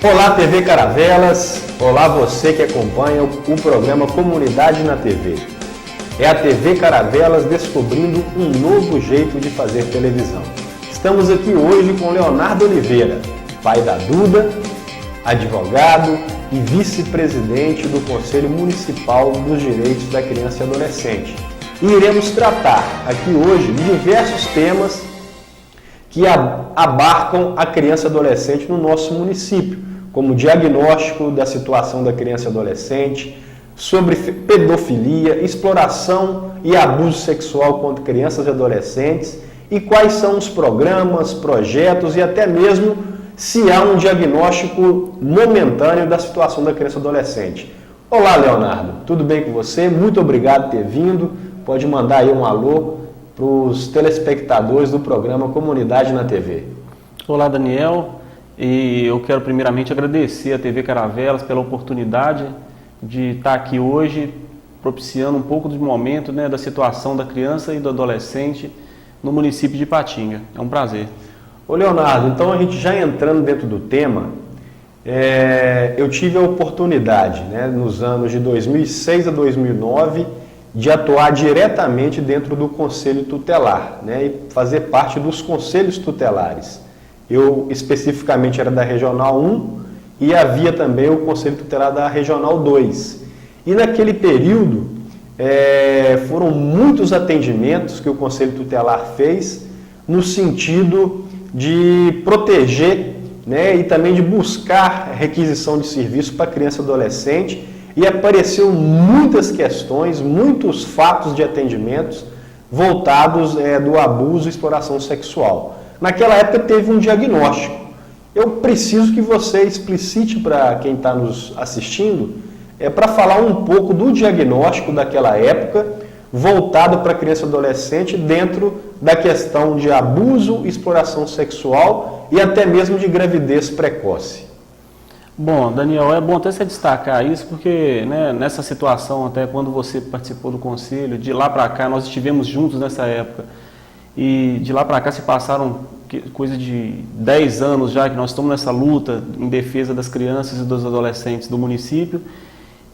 Olá, TV Caravelas. Olá, você que acompanha o programa Comunidade na TV. É a TV Caravelas descobrindo um novo jeito de fazer televisão. Estamos aqui hoje com Leonardo Oliveira, pai da Duda, advogado e vice-presidente do Conselho Municipal dos Direitos da Criança e Adolescente. E iremos tratar aqui hoje de diversos temas que abarcam a criança e adolescente no nosso município, como diagnóstico da situação da criança e adolescente, sobre pedofilia, exploração e abuso sexual contra crianças e adolescentes, e quais são os programas, projetos e até mesmo se há um diagnóstico momentâneo da situação da criança e adolescente. Olá, Leonardo, tudo bem com você? Muito obrigado por ter vindo. Pode mandar aí um alô para os telespectadores do programa Comunidade na TV. Olá, Daniel. E eu quero primeiramente agradecer à TV Caravelas pela oportunidade de estar aqui hoje propiciando um pouco do momento, da situação da criança e do adolescente no município de Ipatinga. É um prazer. Ô Leonardo, então a gente já entrando dentro do tema, eu tive a oportunidade, nos anos de 2006 a 2009, de atuar diretamente dentro do Conselho Tutelar, e fazer parte dos Conselhos Tutelares. Eu especificamente era da Regional 1 e havia também o Conselho Tutelar da Regional 2. E naquele período foram muitos atendimentos que o Conselho Tutelar fez no sentido de proteger e também de buscar requisição de serviço para criança e adolescente, e apareceu muitas questões, muitos fatos de atendimentos voltados do abuso e exploração sexual. Naquela época teve um diagnóstico. Eu preciso que você explicite para quem está nos assistindo, para falar um pouco do diagnóstico daquela época, voltado para criança e adolescente, dentro da questão de abuso, exploração sexual e até mesmo de gravidez precoce. Bom, Daniel, é bom até você destacar isso, porque nessa situação, até quando você participou do conselho, de lá para cá, nós estivemos juntos nessa época, e de lá para cá se passaram coisa de 10 anos já que nós estamos nessa luta em defesa das crianças e dos adolescentes do município,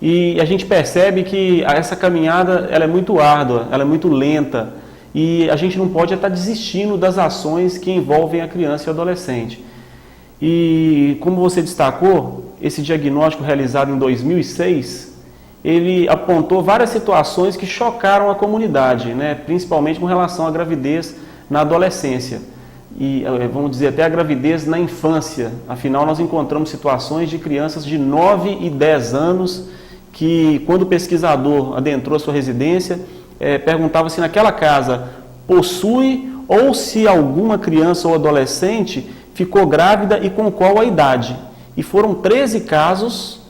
e a gente percebe que essa caminhada ela é muito árdua, ela é muito lenta, e a gente não pode estar desistindo das ações que envolvem a criança e o adolescente. E como você destacou, esse diagnóstico realizado em 2006, ele apontou várias situações que chocaram a comunidade, principalmente com relação à gravidez na adolescência. E vamos dizer até a gravidez na infância. Afinal, nós encontramos situações de crianças de 9 e 10 anos que, quando o pesquisador adentrou a sua residência, perguntava se naquela casa possui ou se alguma criança ou adolescente ficou grávida e com qual a idade. E foram 13 casos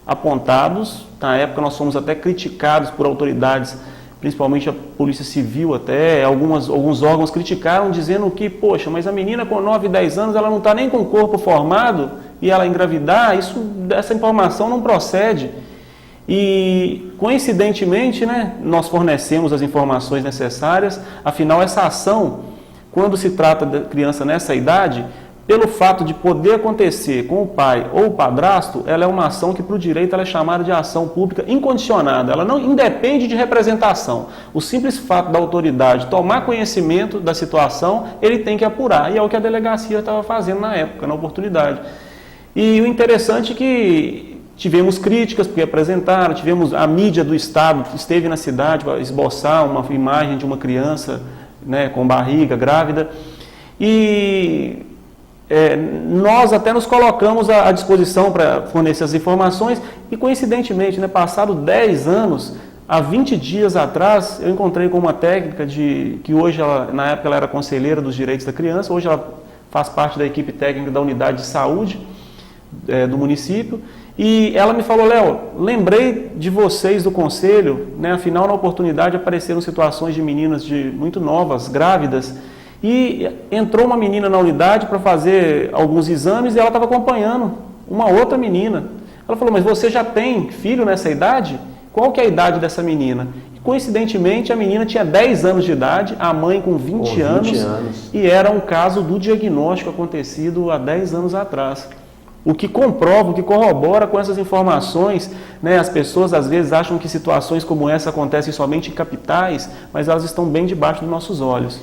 apontados. Na época nós fomos até criticados por autoridades, principalmente a Polícia Civil, até alguns órgãos criticaram, dizendo que, poxa, mas a menina com 9 e 10 anos, ela não está nem com o corpo formado e ela engravidar, essa informação não procede. E, coincidentemente, nós fornecemos as informações necessárias, afinal, essa ação, quando se trata de criança nessa idade, pelo fato de poder acontecer com o pai ou o padrasto, ela é uma ação que, para o direito, ela é chamada de ação pública incondicionada. Ela não independe de representação. O simples fato da autoridade tomar conhecimento da situação, ele tem que apurar. E é o que a delegacia estava fazendo na época, na oportunidade. E o interessante é que tivemos críticas, porque apresentaram, tivemos a mídia do Estado que esteve na cidade para esboçar uma imagem de uma criança com barriga, grávida. E nós até nos colocamos à disposição para fornecer as informações e, coincidentemente, passado 10 anos, há 20 dias atrás, eu encontrei com uma técnica que hoje, na época, ela era conselheira dos direitos da criança, hoje ela faz parte da equipe técnica da unidade de saúde do município, e ela me falou: Léo, lembrei de vocês do conselho, afinal, na oportunidade apareceram situações de meninas muito novas, grávidas, e entrou uma menina na unidade para fazer alguns exames e ela estava acompanhando uma outra menina. Ela falou: mas você já tem filho nessa idade? Qual que é a idade dessa menina? E, coincidentemente, a menina tinha 10 anos de idade, a mãe com 20 anos, e era um caso do diagnóstico acontecido há 10 anos atrás. O que comprova, o que corrobora com essas informações, né? As pessoas às vezes acham que situações como essa acontecem somente em capitais, mas elas estão bem debaixo dos nossos olhos.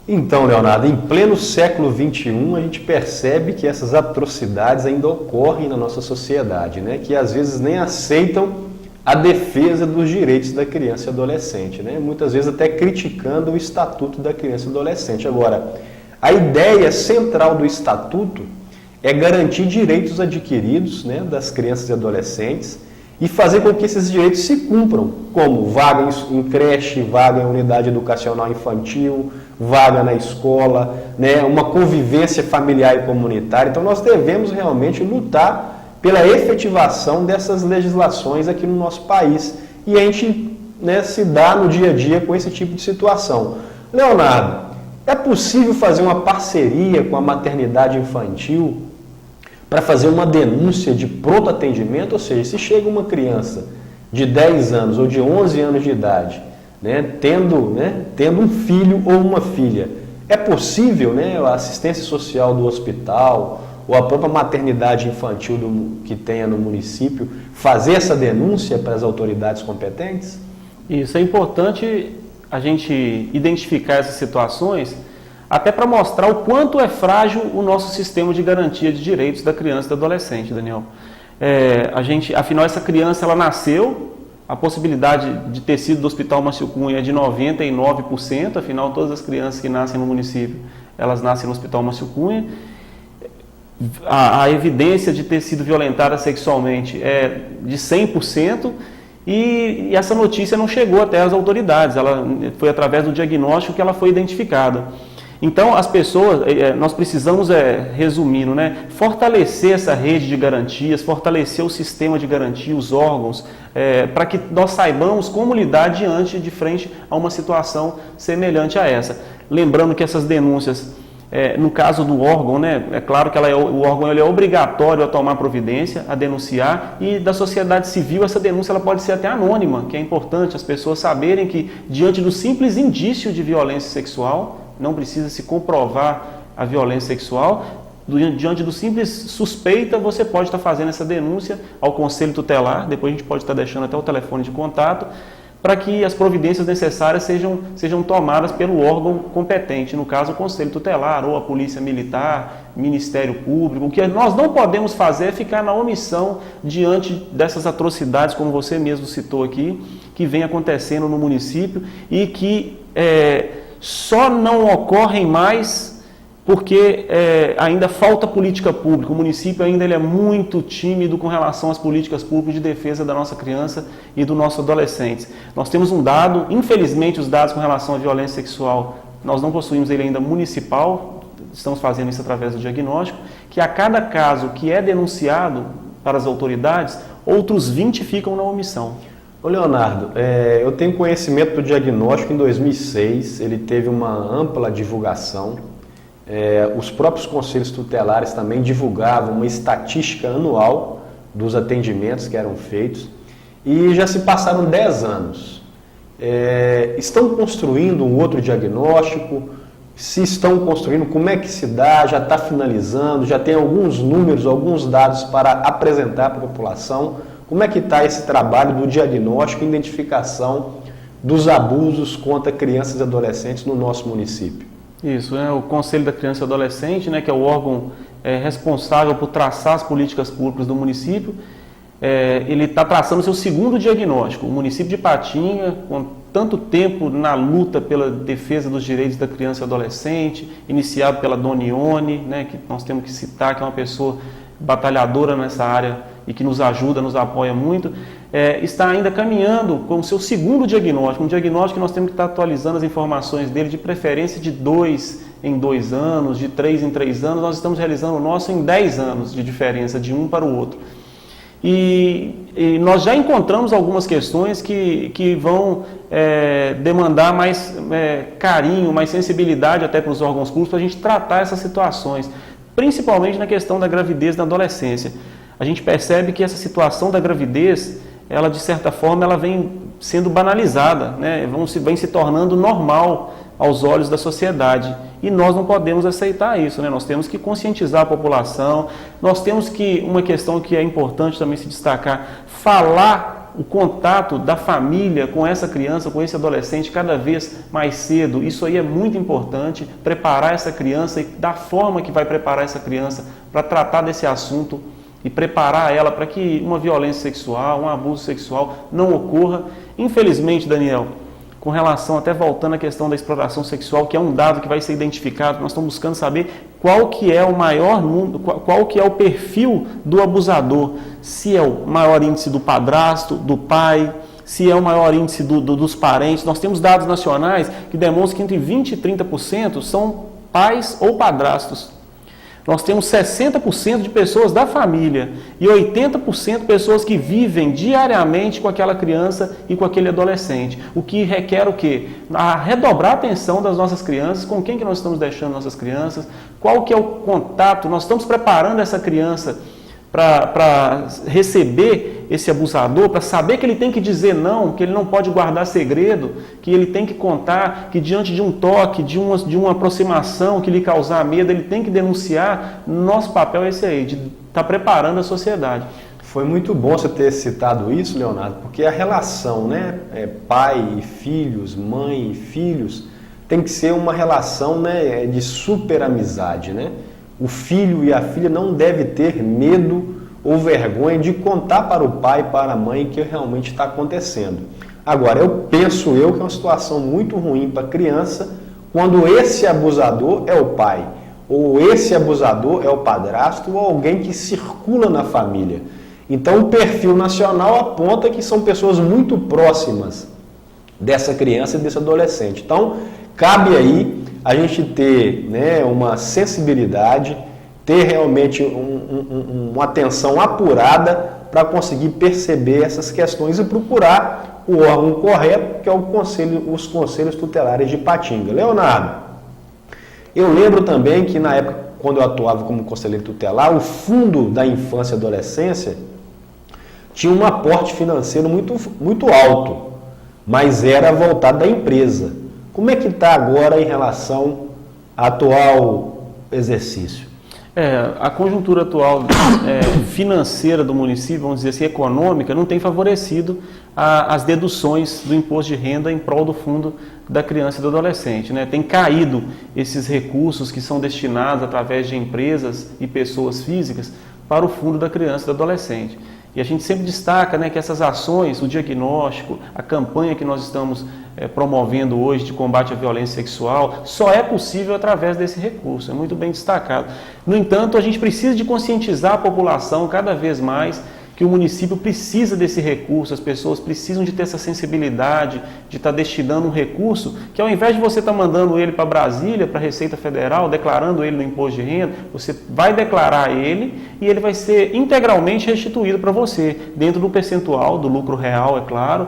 Então, Leonardo, em pleno século XXI, a gente percebe que essas atrocidades ainda ocorrem na nossa sociedade, né? Que às vezes nem aceitam a defesa dos direitos da criança e adolescente, né? Muitas vezes até criticando o Estatuto da Criança e Adolescente. Agora, a ideia central do Estatuto é garantir direitos adquiridos, né, das crianças e adolescentes e fazer com que esses direitos se cumpram, como vaga em creche, vaga em unidade educacional infantil, vaga na escola, né, uma convivência familiar e comunitária. Então nós devemos realmente lutar pela efetivação dessas legislações aqui no nosso país e a gente, né, se dá no dia a dia com esse tipo de situação. Leonardo, é possível fazer uma parceria com a maternidade infantil para fazer uma denúncia de pronto atendimento? Ou seja, se chega uma criança de 10 anos ou de 11 anos de idade, né, tendo um filho ou uma filha, é possível, né, a assistência social do hospital ou a própria maternidade infantil que tenha no município fazer essa denúncia para as autoridades competentes? Isso é importante a gente identificar essas situações, até para mostrar o quanto é frágil o nosso sistema de garantia de direitos da criança e do adolescente, Daniel. Afinal, essa criança ela nasceu, a possibilidade de ter sido do Hospital Márcio Cunha é de 99%, afinal, todas as crianças que nascem no município, elas nascem no Hospital Márcio Cunha. A evidência de ter sido violentada sexualmente é de 100%, e essa notícia não chegou até as autoridades, ela foi através do diagnóstico que ela foi identificada. Então, as pessoas, nós precisamos, resumindo, né, fortalecer essa rede de garantias, fortalecer o sistema de garantia, os órgãos, para que nós saibamos como lidar de frente a uma situação semelhante a essa. Lembrando que essas denúncias, no caso do órgão, né, é claro que o órgão ele é obrigatório a tomar providência, a denunciar, e da sociedade civil essa denúncia ela pode ser até anônima, que é importante as pessoas saberem que, diante do simples indício de violência sexual, não precisa se comprovar a violência sexual, diante do simples suspeita, você pode estar fazendo essa denúncia ao Conselho Tutelar, depois a gente pode estar deixando até o telefone de contato, para que as providências necessárias sejam tomadas pelo órgão competente, no caso o Conselho Tutelar ou a Polícia Militar, Ministério Público. O que nós não podemos fazer é ficar na omissão diante dessas atrocidades, como você mesmo citou aqui, que vem acontecendo no município e que só não ocorrem mais porque ainda falta política pública. O município ainda ele é muito tímido com relação às políticas públicas de defesa da nossa criança e do nosso adolescente. Nós temos um dado, infelizmente os dados com relação à violência sexual, nós não possuímos ele ainda municipal, estamos fazendo isso através do diagnóstico, que a cada caso que é denunciado para as autoridades, outros 20 ficam na omissão. Ô Leonardo, eu tenho conhecimento do diagnóstico em 2006, ele teve uma ampla divulgação. Os próprios conselhos tutelares também divulgavam uma estatística anual dos atendimentos que eram feitos e já se passaram 10 anos. Estão construindo um outro diagnóstico? Se estão construindo, como é que se dá? Já está finalizando? Já tem alguns números, alguns dados para apresentar para a população? Como é que está esse trabalho do diagnóstico e identificação dos abusos contra crianças e adolescentes no nosso município? Isso, o Conselho da Criança e Adolescente, né, que é o órgão responsável por traçar as políticas públicas do município, ele está traçando seu segundo diagnóstico. O município de Patinga, com tanto tempo na luta pela defesa dos direitos da criança e adolescente, iniciado pela Dona Ione, né, que nós temos que citar, que é uma pessoa batalhadora nessa área e que nos ajuda, nos apoia muito, está ainda caminhando com o seu segundo diagnóstico, um diagnóstico que nós temos que estar atualizando as informações dele, de preferência de 2 em 2 anos, de 3 em 3 anos, nós estamos realizando o nosso em 10 anos de diferença, de um para o outro. E nós já encontramos algumas questões que vão demandar mais carinho, mais sensibilidade até para os órgãos públicos, para a gente tratar essas situações, principalmente na questão da gravidez na adolescência. A gente percebe que essa situação da gravidez, ela de certa forma, ela vem sendo banalizada, né? Vem se tornando normal aos olhos da sociedade. E nós não podemos aceitar isso, né? Nós temos que conscientizar a população, nós temos que, uma questão que é importante também se destacar, falar o contato da família com essa criança, com esse adolescente cada vez mais cedo. Isso aí é muito importante, preparar essa criança e da forma que vai preparar essa criança para tratar desse assunto e preparar ela para que uma violência sexual, um abuso sexual não ocorra. Infelizmente, Daniel, com relação, até voltando à questão da exploração sexual, que é um dado que vai ser identificado, nós estamos buscando saber qual que é o maior número, qual que é o perfil do abusador, se é o maior índice do padrasto, do pai, se é o maior índice dos parentes. Nós temos dados nacionais que demonstram que entre 20% e 30% são pais ou padrastos. Nós temos 60% de pessoas da família e 80% de pessoas que vivem diariamente com aquela criança e com aquele adolescente. O que requer o quê? Redobrar a atenção das nossas crianças, com quem que nós estamos deixando nossas crianças, qual que é o contato, nós estamos preparando essa criança para receber esse abusador, para saber que ele tem que dizer não, que ele não pode guardar segredo, que ele tem que contar, que diante de um toque, de uma aproximação que lhe causar medo, ele tem que denunciar. Nosso papel é esse aí, de estar preparando a sociedade. Foi muito bom você ter citado isso, Leonardo, porque a relação, né, pai e filhos, mãe e filhos, tem que ser uma relação, né, de super amizade, né? O filho e a filha não devem ter medo ou vergonha de contar para o pai e para a mãe o que realmente está acontecendo. Agora, eu penso que é uma situação muito ruim para a criança quando esse abusador é o pai, ou esse abusador é o padrasto, ou alguém que circula na família. Então, o perfil nacional aponta que são pessoas muito próximas dessa criança e desse adolescente. Então, cabe aí a gente ter, né, uma sensibilidade, ter realmente uma atenção apurada para conseguir perceber essas questões e procurar o órgão correto, que é os conselhos tutelares de Ipatinga. Leonardo, eu lembro também que na época, quando eu atuava como conselheiro tutelar, o Fundo da Infância e Adolescência tinha um aporte financeiro muito alto, mas era voltado da empresa. Como é que está agora em relação ao atual exercício? A conjuntura atual financeira do município, vamos dizer assim, econômica, não tem favorecido as deduções do imposto de renda em prol do fundo da criança e do adolescente, né? Tem caído esses recursos que são destinados através de empresas e pessoas físicas para o fundo da criança e do adolescente. E a gente sempre destaca, né, que essas ações, o diagnóstico, a campanha que nós estamos promovendo hoje de combate à violência sexual, só é possível através desse recurso, é muito bem destacado. No entanto, a gente precisa de conscientizar a população cada vez mais que o município precisa desse recurso, as pessoas precisam de ter essa sensibilidade, de estar destinando um recurso, que ao invés de você estar mandando ele para Brasília, para a Receita Federal, declarando ele no imposto de renda, você vai declarar ele e ele vai ser integralmente restituído para você, dentro do percentual do lucro real, é claro,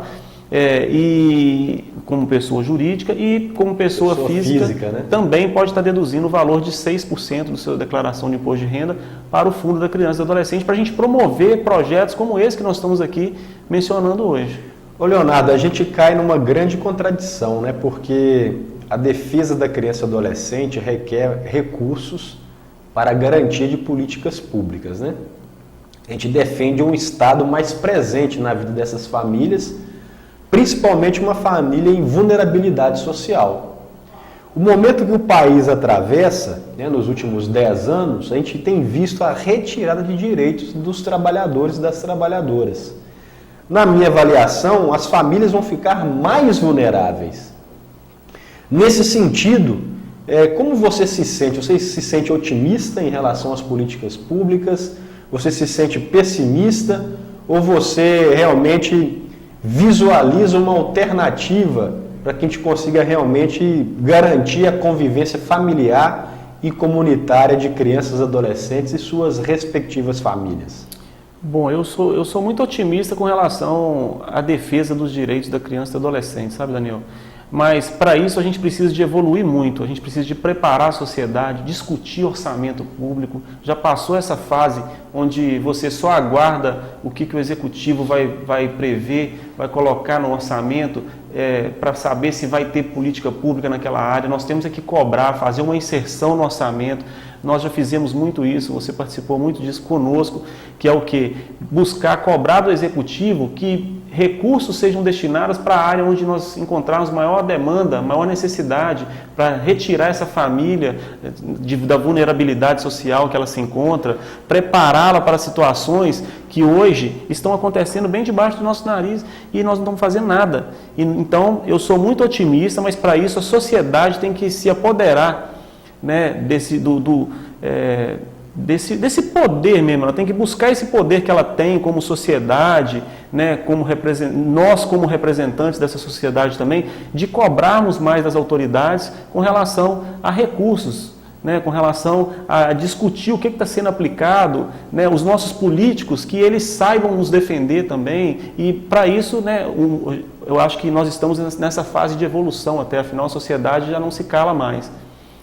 e como pessoa jurídica e como pessoa física, né? Também pode estar deduzindo o valor de 6% da sua declaração de imposto de renda para o fundo da criança e do adolescente, para a gente promover projetos como esse que nós estamos aqui mencionando hoje. Ô Leonardo, a gente cai numa grande contradição, né? Porque a defesa da criança e do adolescente requer recursos para a garantia de políticas públicas, né? A gente defende um Estado mais presente na vida dessas famílias, principalmente uma família em vulnerabilidade social. O momento que o país atravessa, né, nos últimos 10 anos, a gente tem visto a retirada de direitos dos trabalhadores e das trabalhadoras. Na minha avaliação, as famílias vão ficar mais vulneráveis. Nesse sentido, como você se sente? Você se sente otimista em relação às políticas públicas? Você se sente pessimista? Ou você realmente visualiza uma alternativa para que a gente consiga realmente garantir a convivência familiar e comunitária de crianças e adolescentes e suas respectivas famílias? Bom, eu sou muito otimista com relação à defesa dos direitos da criança e do adolescente, sabe, Daniel? Mas para isso a gente precisa de evoluir muito, a gente precisa de preparar a sociedade, discutir orçamento público. Já passou essa fase onde você só aguarda o que o executivo vai prever, vai colocar no orçamento para saber se vai ter política pública naquela área. Nós temos que cobrar, fazer uma inserção no orçamento. Nós já fizemos muito isso, você participou muito disso conosco, que é o quê? Buscar cobrar do executivo que recursos sejam destinados para a área onde nós encontrarmos maior demanda, maior necessidade, para retirar essa família da vulnerabilidade social que ela se encontra, prepará-la para situações que hoje estão acontecendo bem debaixo do nosso nariz e nós não estamos fazendo nada. Então, eu sou muito otimista, mas para isso a sociedade tem que se apoderar, né, desse poder mesmo. Ela tem que buscar esse poder que ela tem como sociedade, né, nós como representantes dessa sociedade também, de cobrarmos mais das autoridades com relação a recursos, né, com relação a discutir o que está sendo aplicado, né, os nossos políticos, que eles saibam nos defender também. E para isso, né, eu acho que nós estamos nessa fase de evolução até, afinal a sociedade já não se cala mais.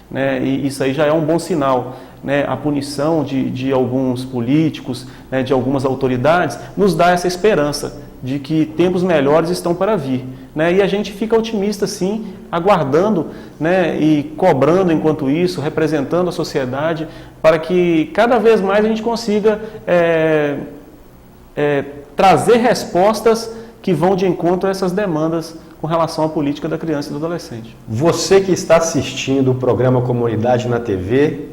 Né, e isso aí já é um bom sinal. Né, a punição de alguns políticos, né, de algumas autoridades, nos dá essa esperança de que tempos melhores estão para vir. Né, e a gente fica otimista, sim, aguardando, né, e cobrando enquanto isso, representando a sociedade, para que cada vez mais a gente consiga trazer respostas que vão de encontro a essas demandas com relação à política da criança e do adolescente. Você que está assistindo o programa Comunidade na TV,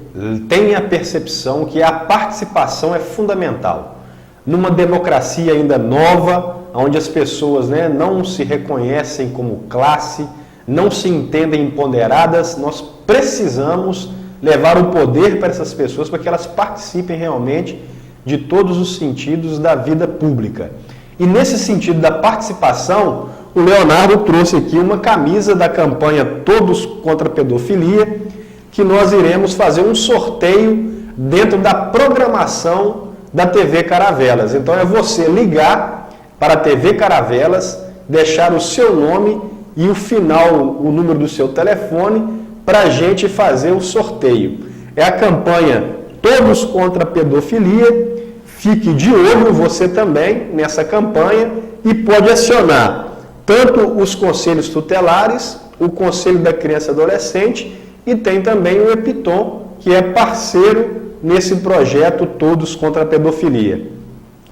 tem a percepção que a participação é fundamental. Numa democracia ainda nova, onde as pessoas, né, não se reconhecem como classe, não se entendem empoderadas, nós precisamos levar o poder para essas pessoas para que elas participem realmente de todos os sentidos da vida pública. E nesse sentido da participação, o Leonardo trouxe aqui uma camisa da campanha Todos contra a Pedofilia, que nós iremos fazer um sorteio dentro da programação da TV Caravelas. Então é você ligar para a TV Caravelas, deixar o seu nome e o final, o número do seu telefone, para a gente fazer o sorteio. É a campanha Todos contra a Pedofilia. Fique de olho você também nessa campanha e pode acionar tanto os conselhos tutelares, o Conselho da Criança e Adolescente, e tem também o EPITOM, que é parceiro nesse projeto Todos contra a Pedofilia.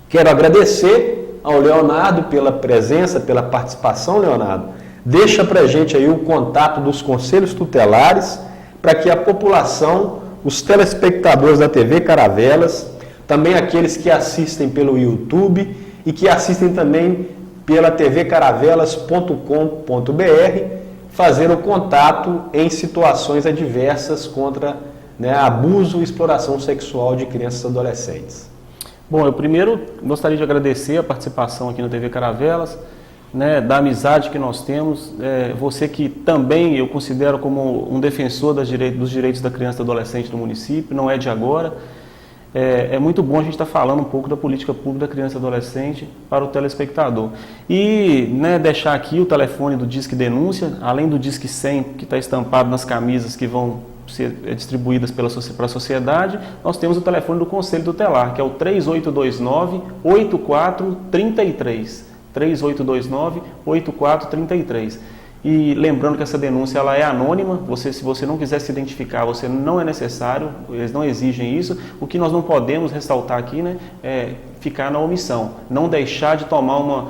Quero agradecer ao Leonardo pela presença, pela participação, Leonardo. Deixa para a gente aí o contato dos conselhos tutelares, para que a população, os telespectadores da TV Caravelas, também aqueles que assistem pelo YouTube e que assistem também pela tvcaravelas.com.br, fazer o contato em situações adversas contra, né, abuso e exploração sexual de crianças e adolescentes. Bom, eu primeiro gostaria de agradecer a participação aqui no TV Caravelas, né, da amizade que nós temos, você que também eu considero como um defensor dos direitos da criança e do adolescente no município, não é de agora. É muito bom a gente estar falando um pouco da política pública da criança e adolescente para o telespectador. E, né, deixar aqui o telefone do Disque Denúncia, além do Disque 100, que está estampado nas camisas que vão ser distribuídas para a sociedade, nós temos o telefone do Conselho Tutelar, que é o 3829-8433. 3829-8433. E lembrando que essa denúncia ela é anônima, se você não quiser se identificar, você não é necessário, eles não exigem isso. O que nós não podemos ressaltar aqui, né, é ficar na omissão, não deixar de tomar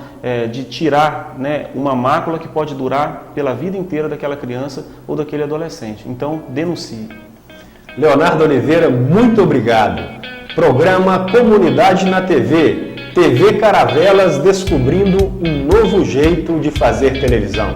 de tirar, né, uma mácula que pode durar pela vida inteira daquela criança ou daquele adolescente. Então, denuncie. Leonardo Oliveira, muito obrigado. Programa Comunidade na TV, TV Caravelas descobrindo um novo jeito de fazer televisão.